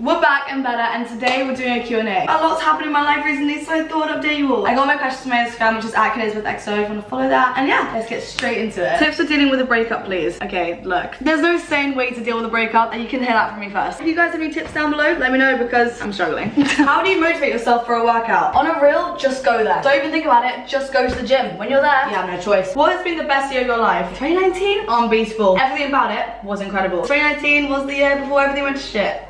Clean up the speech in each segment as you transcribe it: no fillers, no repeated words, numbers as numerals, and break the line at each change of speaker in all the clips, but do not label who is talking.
We're back and better, and today we're doing a Q&A. A lot's happened in my life recently, so I thought I'd update you all. I got my questions to my Instagram, which is @Elisabeth_XO, if you want to follow that. And yeah, let's get straight into it. Tips for dealing with a breakup, please. Okay, look. There's no sane way to deal with a breakup, and you can hear that from me first. If you guys have any tips down below, let me know because I'm struggling. How do you motivate yourself for a workout? On a real, just go there. Don't even think about it, just go to the gym. When you're there, you have no choice. What has been the best year of your life? 2019? Unbeatable. Everything about it was incredible. 2019 was the year before everything went to shit.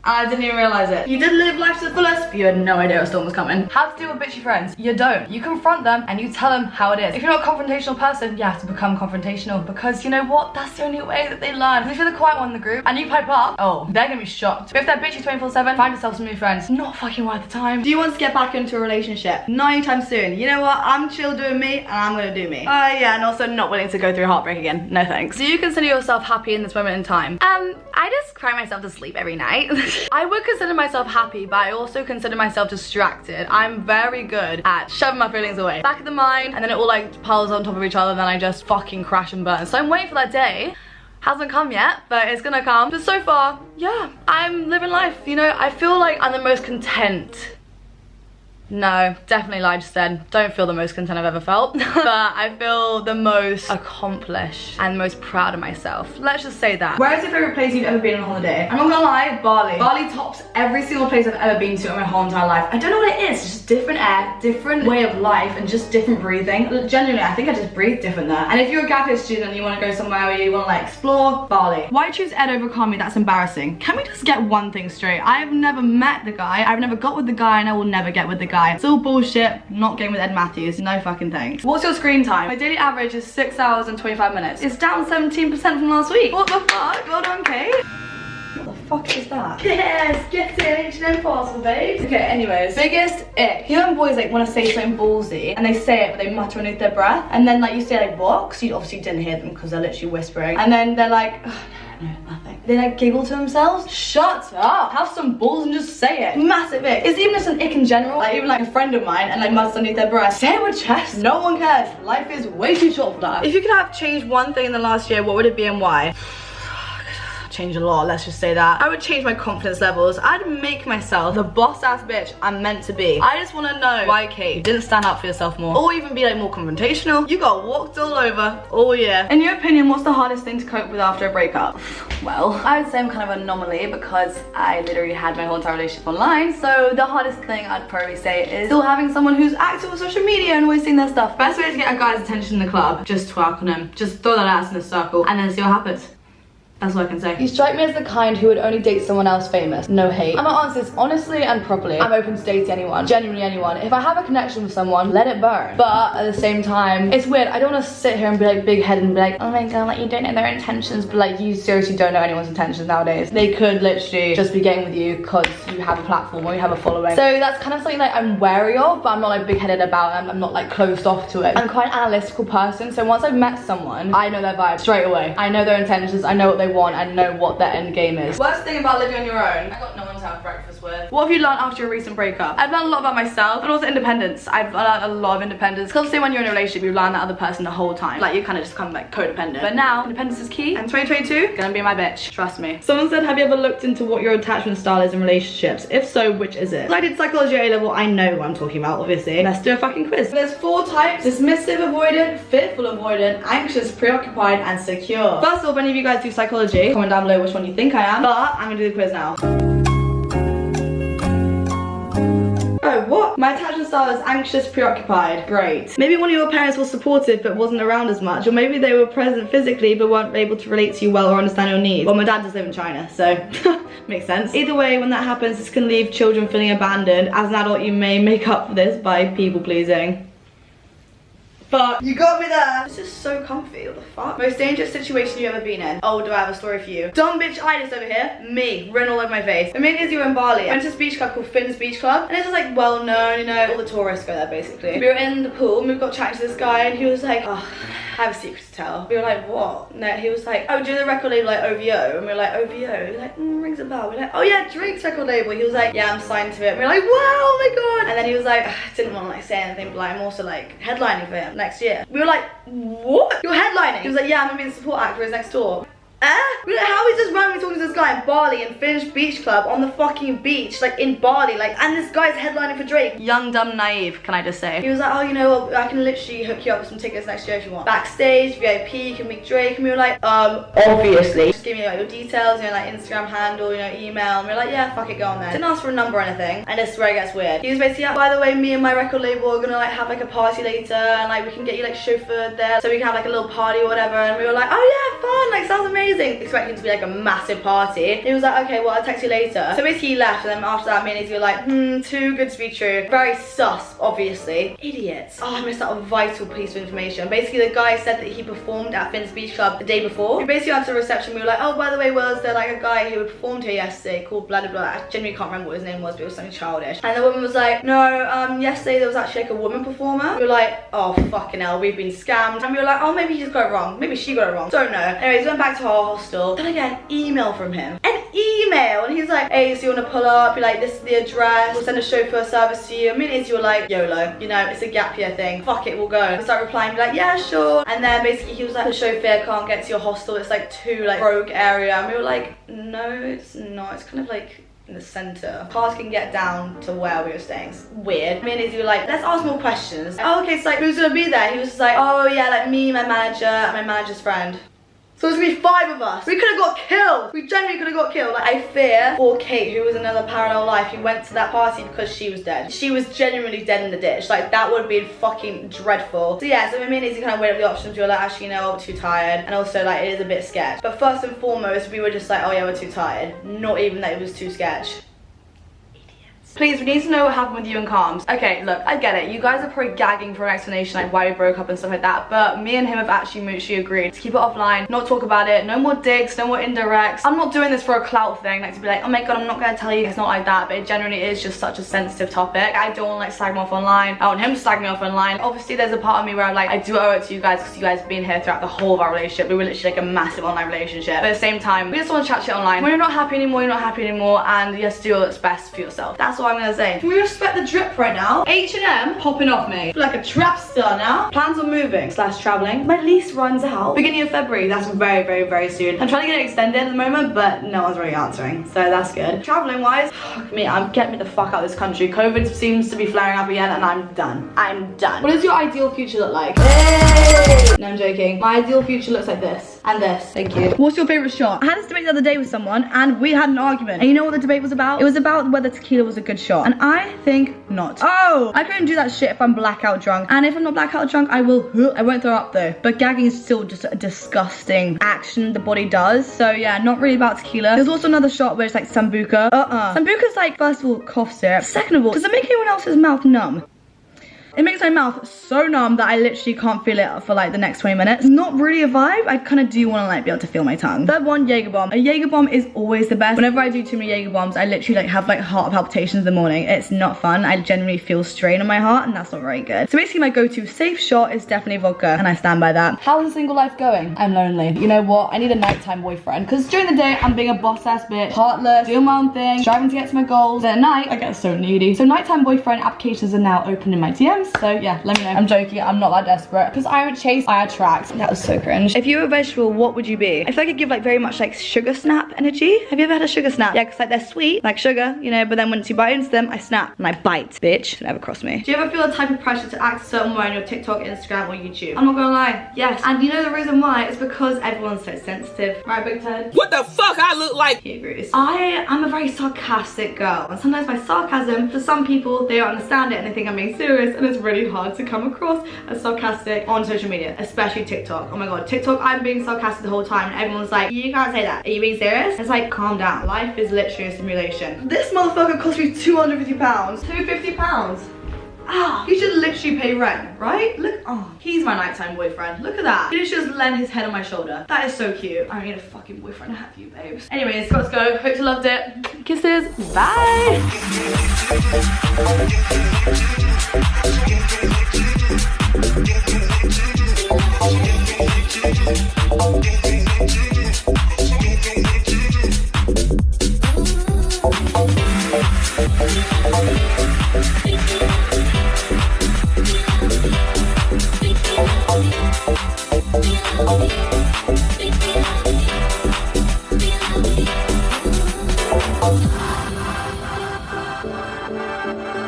I didn't even realise it. You did live life to the fullest, but you had no idea a storm was coming. How to deal with bitchy friends? You don't. You confront them and you tell them how it is. If you're not a confrontational person, you have to become confrontational because you know what? That's the only way that they learn. And if you're the quiet one in the group and you pipe up, oh, they're gonna be shocked. But if they're bitchy 24/7, find yourself some new friends. Not fucking worth the time. Do you want to get back into a relationship? Not anytime soon. You know what? I'm chill doing me and I'm gonna do me. Yeah, and also not willing to go through heartbreak again. No thanks. Do you consider yourself happy in this moment in time? I just cry myself to sleep every night. I would consider myself happy, but I also consider myself distracted. I'm very good at shoving my feelings away. Back of the mind, and then it all like piles on top of each other, and then I just fucking crash and burn. So I'm waiting for that day. Hasn't come yet, but it's gonna come. But so far, yeah, I'm living life. You know, I feel like I'm the most content. No, definitely lied just then. Don't feel the most content I've ever felt. But I feel the most accomplished and most proud of myself. Let's just say that. Where is your favourite place you've ever been on holiday? I'm not gonna lie, Bali. Bali tops every single place I've ever been to in my whole entire life. I don't know what it is, it's just different air, different way of life, and just different breathing. Genuinely, I think I just breathe different there. And if you're a gap year student and you wanna go somewhere where you wanna like explore, Bali. Why choose Ed over Kami? That's embarrassing. Can we just get one thing straight? I've never met the guy, I've never got with the guy, and I will never get with the guy. It's all bullshit, not getting with Ed Matthews, no fucking thanks. What's your screen time? My daily average is 6 hours and 25 minutes. It's down 17% from last week. What the fuck? Well done, Kate. What the fuck is that? Yes, get it, H&M parcel, babes. Okay, anyways, biggest ick. You know when boys like want to say something ballsy and they say it but they mutter underneath their breath, and then like you say like what? Because you obviously didn't hear them because they're literally whispering, and then they're like, oh, no, nothing. They like giggle to themselves. Shut up. Have some balls and just say it. Massive ick. It's even just an ick in general. Like even like a friend of mine and like mutters underneath their breath. Say it with chest. No one cares. Life is way too short for that. If you could have changed one thing in the last year, what would it be and why? Change a lot, let's just say that. I would change my confidence levels. I'd make myself the boss ass bitch I'm meant to be. I just want to know why, Kate, you didn't stand up for yourself more, or even be like more confrontational. You got walked all over all year. In your opinion, what's the hardest thing to cope with after a breakup? Well, I would say I'm kind of an anomaly because I literally had my whole entire relationship online, so the hardest thing I'd probably say is still having someone who's active on social media and always seeing their stuff. Best way to get a guy's attention in the club, just twerk on him. Just throw that ass in a circle and then see what happens. That's what I can say. You strike me as the kind who would only date someone else famous. No hate. I'm gonna answer this honestly and properly. I'm open to dating anyone. Genuinely anyone. If I have a connection with someone, let it burn. But at the same time, it's weird. I don't want to sit here and be like big headed and be like, oh my god, like you don't know their intentions. But like you seriously don't know anyone's intentions nowadays. They could literally just be getting with you because you have a platform or you have a following. So that's kind of something like I'm wary of, but I'm not like big headed about it. I'm not like closed off to it. I'm quite an analytical person. So once I've met someone, I know their vibe straight away. I know their intentions. I know what they want. I know what their end game is. Worst thing about living on your own, I got no one to have breakfast with. What have you learned after your recent breakup? I've learned a lot about myself and also independence. I've learned a lot of independence because obviously when you're in a relationship you learn that other person the whole time, like you kind of just become like codependent, but now independence is key, and 2022 gonna be my bitch, trust me. Someone said, have you ever looked into what your attachment style is in relationships? If so, which is it? I did psychology A level, I know what I'm talking about obviously. Let's do a fucking quiz. There's 4 types: dismissive avoidant, fearful avoidant, anxious, preoccupied, and secure. First of all, if any of you guys do psychology, comment down below which one you think I am, but I'm gonna do the quiz now. Oh, what? My attachment style is anxious, preoccupied. Great. Maybe one of your parents was supportive but wasn't around as much, or maybe they were present physically but weren't able to relate to you well or understand your needs. Well, my dad does live in China, so makes sense. Either way, when that happens, this can leave children feeling abandoned. As an adult, you may make up for this by people pleasing. But you got me there. This is so comfy, what the fuck? Most dangerous situation you've ever been in? Oh, do I have a story for you? Dumb bitch itis over here. Me, written all over my face. A million years ago in Bali, I went to this beach club called Finn's Beach Club, and it's just like well known, you know, all the tourists go there basically. We were in the pool and we got chatting to this guy and he was like, oh, I have a secret to tell. We were like, what? No, he was like, oh, do the record label like OVO? And we were like, OVO? He was like, rings a bell. We were like, oh yeah, Drake's record label. He was like, yeah, I'm signed to it. And we were like, wow, oh my god. And then he was like, I didn't want to like say anything, but like, I'm also like headlining for him next year. We were like, what? You're headlining? He was like, yeah, I'm gonna be the support act for his next tour. How is this randomly talking to this guy in Bali in Finnish Beach Club on the fucking beach, like in Bali, like, and this guy's headlining for Drake. Young, dumb, naive, can I just say? He was like, oh, you know, I can literally hook you up with some tickets next year if you want. Backstage, VIP, you can meet Drake, and we were like, obviously. Just give me like your details, you know, like Instagram handle, you know, email, and we were like, yeah, fuck it, go on there. Didn't ask for a number or anything, and this is where it gets weird. He was basically, yeah, by the way, me and my record label are gonna like have like a party later, and like we can get you like chauffeured there, so we can have like a little party or whatever, and we were like, oh yeah, fun, like sounds amazing. Expecting to be like a massive party. And he was like, okay, well, I'll text you later. So basically he left, and then after that, me and Izzy were like, too good to be true. Very sus, obviously. Idiots. Oh, I missed out a vital piece of information. Basically, the guy said that he performed at Finn's Beach Club the day before. We basically went to the reception, we were like, oh, by the way, was there like a guy who performed here yesterday called blah, blah, blah. I genuinely can't remember what his name was, but it was something childish. And the woman was like, no, yesterday there was actually like a woman performer. We were like, oh, fucking hell, we've been scammed. And we were like, oh, maybe he just got it wrong. Maybe she got it wrong. Don't know. Anyways, went back to our hostel. Then I get an email from him. An email! And he's like, hey, so you wanna pull up? You're like, this is the address. We'll send a chauffeur service to you. I mean, is you were like, YOLO. You know, it's a gap year thing. Fuck it, we'll go. We start replying, be like, yeah, sure. And then basically he was like, the chauffeur can't get to your hostel. It's like too like rogue area. And we were like, no, it's not. It's kind of like in the center. Cars can get down to where we were staying. It's weird. Me and Izzy were like, let's ask more questions. Oh, okay, so like, who's gonna be there? He was just like, oh yeah, like me, my manager, and my manager's friend. So there's gonna be 5 of us. We could have got killed. We genuinely could have got killed. Like, I fear for Kate, who was another parallel life, who went to that party because she was dead. She was genuinely dead in the ditch. Like, that would have been fucking dreadful. So yeah, so me and Izzy kind of weighed up the options. We were like, actually, no, we're too tired. And also, like, it is a bit sketch. But first and foremost, we were just like, oh yeah, we're too tired. Not even that it was too sketch. Please, we need to know what happened with you and Calms. Okay, look, I get it. You guys are probably gagging for an explanation, like why we broke up and stuff like that. But me and him have actually mutually agreed to keep it offline, not talk about it, no more digs, no more indirects. I'm not doing this for a clout thing, like to be like, oh my god, I'm not gonna tell you. It's not like that, but it generally is just such a sensitive topic. I don't want to like slag him off online. I want him to slag me off online. Obviously, there's a part of me where I'm like, I do owe it to you guys because you guys have been here throughout the whole of our relationship. We were literally like a massive online relationship. But at the same time, we just want to chat shit online. When you're not happy anymore, you're not happy anymore, and you have to do what's best for yourself. That's all I'm gonna say. Can we respect the drip right now? H&M popping off me. I feel like a trap star now. Plans on moving / traveling. My lease runs out beginning of February. That's very, very, very soon. I'm trying to get it extended at the moment, but no one's really answering, so that's good. Traveling wise, fuck me, get me the fuck out of this country. COVID seems to be flaring up again, and I'm done. I'm done. What does your ideal future look like? Hey! No, I'm joking. My ideal future looks like this and this. Thank you. What's your favorite shot? I had this debate the other day with someone, and we had an argument. And you know what the debate was about? It was about whether tequila was a good shot, and I think not. Oh, I couldn't do that shit if I'm blackout drunk, and if I'm not blackout drunk, I won't throw up though. But gagging is still just a disgusting action the body does. So yeah, not really about tequila. There's also another shot where it's like sambuca. Sambuca's like, first of all, cough syrup. Second of all, does it make anyone else's mouth numb? It makes my mouth so numb that I literally can't feel it for like the next 20 minutes. It's not really a vibe. I kind of do want to like be able to feel my tongue. Third one, Jaeger bomb. A Jaeger bomb is always the best. Whenever I do too many Jaeger bombs, I literally like have like heart palpitations in the morning. It's not fun. I generally feel strain on my heart, and that's not very good. So basically my go-to safe shot is definitely vodka, and I stand by that. How's the single life going? I'm lonely. You know what? I need a nighttime boyfriend, because during the day I'm being a boss ass bitch, heartless, doing my own thing, striving to get to my goals. Then at night I get so needy. So nighttime boyfriend applications are now open in my DMs. So yeah, let me know. I'm joking, I'm not that desperate, because I don't chase, I attract. That was so cringe. If you were a vegetable, what would you be? I feel like I give like very much like sugar snap energy. Have you ever had a sugar snap? Yeah, because like they're sweet, like sugar, you know, but then once you bite into them, I snap and I bite. Bitch, never cross me. Do you ever feel a type of pressure to act a certain way on your TikTok, Instagram, or YouTube? I'm not gonna lie, yes. And you know the reason why? It's because everyone's so sensitive. Right, Big Ted?
What the fuck I look like?
He agrees. I'm a very sarcastic girl, and sometimes my sarcasm, for some people, they don't understand it and they think I'm being serious, and it's really hard to come across as sarcastic on social media, especially TikTok. Oh my god, TikTok, I'm being sarcastic the whole time, and everyone's like, you can't say that. Are you being serious? It's like, calm down. Life is literally a simulation. This motherfucker cost me £250. £250. Ah, he should literally pay rent, right? Look, oh, he's my nighttime boyfriend. Look at that. He just lent his head on my shoulder. That is so cute. I need a fucking boyfriend to have you, babes. Anyways, let's go. Hope you loved it. Kisses. Bye. Bye.